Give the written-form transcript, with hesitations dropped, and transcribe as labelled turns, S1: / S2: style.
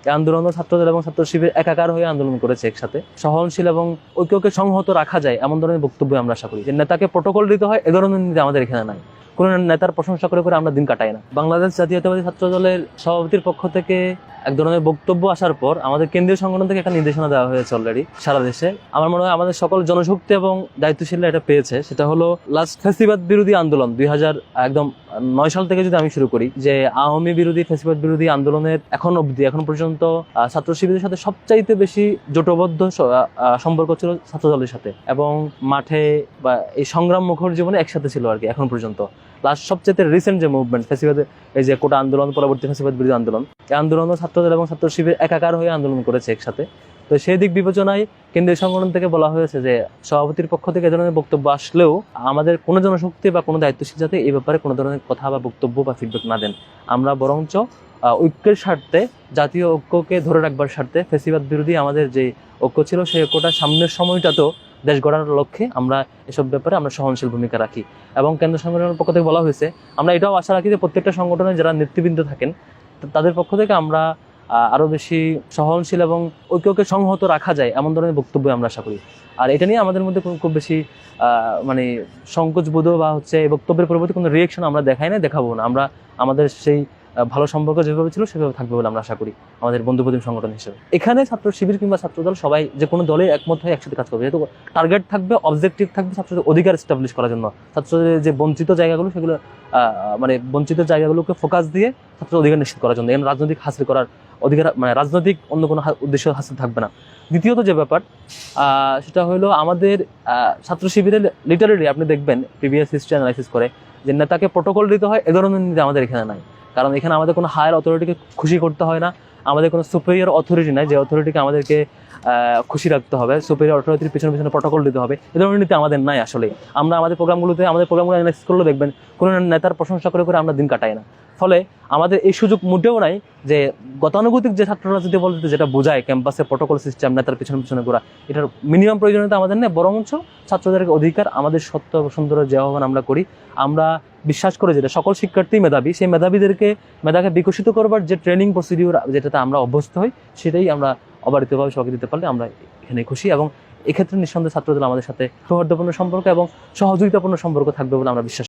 S1: এই আন্দোলন ছাত্রদের এবং ছাত্র শিবির একাকার হয়ে আন্দোলন করেছে একসাথে। সহনশীল এবং ঐক্যকে সংহত রাখা যায় এমন ধরনের বক্তব্য আমরা আশা করি। যে নেতাকে প্রটোকল দিতে হয় এ ধরনের নীতি আমাদের এখানে নাই। কোন নেতার প্রশংসা করে আমরা দিন কাটাই না। বাংলাদেশ জাতীয়তাবাদী ছাত্র দলের সভাপতির পক্ষ থেকে এক ধরনের বক্তব্য আসার পর আমাদের কেন্দ্রীয় সংগঠন থেকে একটা নির্দেশনা দেওয়া হয়েছে অলরেডি সারা দেশে। আমার মনে হয় আমাদের সকল জনশক্তি এবং দায়িত্বশীলরা এটা পেয়েছে। সেটা হলো লাস্ট ফ্যাসিবাদ বিরোধী আন্দোলন 2009 সাল থেকে যদি আমি শুরু করি, যে আওয়ামী বিরোধী ফ্যাসিবাদ বিরোধী আন্দোলনের এখন পর্যন্ত ছাত্র শিবিরের সাথে সবচাইতে বেশি জোটবদ্ধ সম্পর্ক ছিল ছাত্র দলের সাথে, এবং মাঠে বা এই সংগ্রাম মুখর জীবনে একসাথে ছিল আর কি এখন পর্যন্ত। লাস্ট সবচেয়ে রিসেন্ট যে মুভমেন্ট ফ্যাসিবাদ, এই যে কোটা আন্দোলন, পরবর্তী ফ্যাসিবাদ বিরোধী আন্দোলন, এই আন্দোলন ছাত্রদের এবং ছাত্র শিবির একাকার হয়ে আন্দোলন করেছে একসাথে। তো সেই দিক বিবেচনায় কেন্দ্রীয় সংগঠন থেকে বলা হয়েছে যে সভাপতির পক্ষ থেকে এ ধরনের বক্তব্য আসলেও আমাদের কোনো জনশক্তি বা কোনো দায়িত্বশীল যাতে এই ব্যাপারে কোনো ধরনের কথা বা বক্তব্য বা ফিডব্যাক না দেন। আমরা বরঞ্চ ঐক্যের স্বার্থে, জাতীয় ঐক্যকে ধরে রাখবার স্বার্থে, ফ্যাসিবাদ বিরোধী আমাদের যে ঐক্য ছিল সেই ঐক্যটা সামনের সময়টাতেও দেশ গড়ার লক্ষ্যে আমরা এসব ব্যাপারে আমরা সহনশীল ভূমিকা রাখি। এবং কেন্দ্র সংগঠনের পক্ষ থেকে বলা হয়েছে আমরা এটাও আশা রাখি যে প্রত্যেকটা সংগঠনে যারা নেতৃবৃন্দ থাকেন তাদের পক্ষ থেকে আমরা আরো বেশি সহনশীল এবং ঐক্যকে সংহত রাখা যায় এমন ধরনের বক্তব্য আমরা আশা করি। আর এটা নিয়ে আমাদের মধ্যে খুব বেশি মানে সংকোচ বোধ বা এই বক্তব্যের পরবর্তী কোনো রিয়েকশন আমরা দেখাই না, দেখাবো না। আমরা আমাদের সেই ভালো সম্পর্ক যেভাবে ছিল সেভাবে থাকবে বলে আমরা আশা করি আমাদের বন্ধুপ্রতিম সংগঠন হিসেবে। এখানে ছাত্র শিবির কিংবা ছাত্রদল সবাই যে কোনো দলে একমত হয়ে একসাথে কাজ করবে, যেহেতু টার্গেট থাকবে, অবজেক্টিভ থাকবে ছাত্রদের অধিকার এস্টাবলিশ করার জন্য। ছাত্রদের যে বঞ্চিত জায়গাগুলো সেগুলো বঞ্চিত জায়গাগুলোকে ফোকাস দিয়ে ছাত্রদের অধিকার নিশ্চিত করার জন্য, এখানে রাজনৈতিক হাসিল করার অধিকার রাজনৈতিক অন্য কোনো উদ্দেশ্য হাসিল থাকবে না। দ্বিতীয়ত যে ব্যাপার সেটা হলো আমাদের ছাত্র শিবিরের লিটারেলি আপনি দেখবেন প্রিভিয়াস হিস্ট্রি অ্যানালাইসিস করে যে নেতাকে প্রটোকল দিতে হয় এ ধরনের নীতি আমাদের এখানে নাই। কারণ এখানে আমাদের কোনো হায়ার অথরিটিকে খুশি করতে হয় না, আমাদের কোনো সুপেরিয়র অথরিটি নাই যে অথরিটিকে আমাদেরকে খুশি রাখতে হবে, সুপেরিয়র অথরিটির পিছনে প্রটোকল দিতে হবে, এ ধরনের নীতি আমাদের নাই আসলে। আমরা আমাদের প্রোগ্রামগুলো অ্যানালাইসিস করলে দেখবেন কোনো নেতার প্রশংসা করে আমরা দিন কাটাই না। ফলে আমাদের এই সুযোগ মোটেও নাই যে গতানুগতিক যে ছাত্র রাজনীতি বলতে যেটা বোঝায় ক্যাম্পাসে প্রটোকল সিস্টেম, নেতার পিছনে ঘোরা, এটার মিনিমাম প্রয়োজনীয়তা আমাদের নেই। বরঞ্চ ছাত্রদের অধিকার, আমাদের সত্য সুন্দর যে আহ্বান আমরা করি, আমরা বিশ্বাস করে যেটা সকল শিক্ষার্থী মেধাবী, সেই মেধাকে বিকশিত করবার যে ট্রেনিং প্রসিডিউর যেটাতে আমরা অভ্যস্ত হই সেটাই আমরা অবারিতভাবে সবাইকে দিতে পারলে আমরা এখানে খুশি। এবং এক্ষেত্রে নিঃসন্দেহে ছাত্রদল আমাদের সাথে সৌহার্দ্যপূর্ণ সম্পর্ক এবং সহযোগিতাপূর্ণ সম্পর্ক থাকবে বলে আমরা বিশ্বাস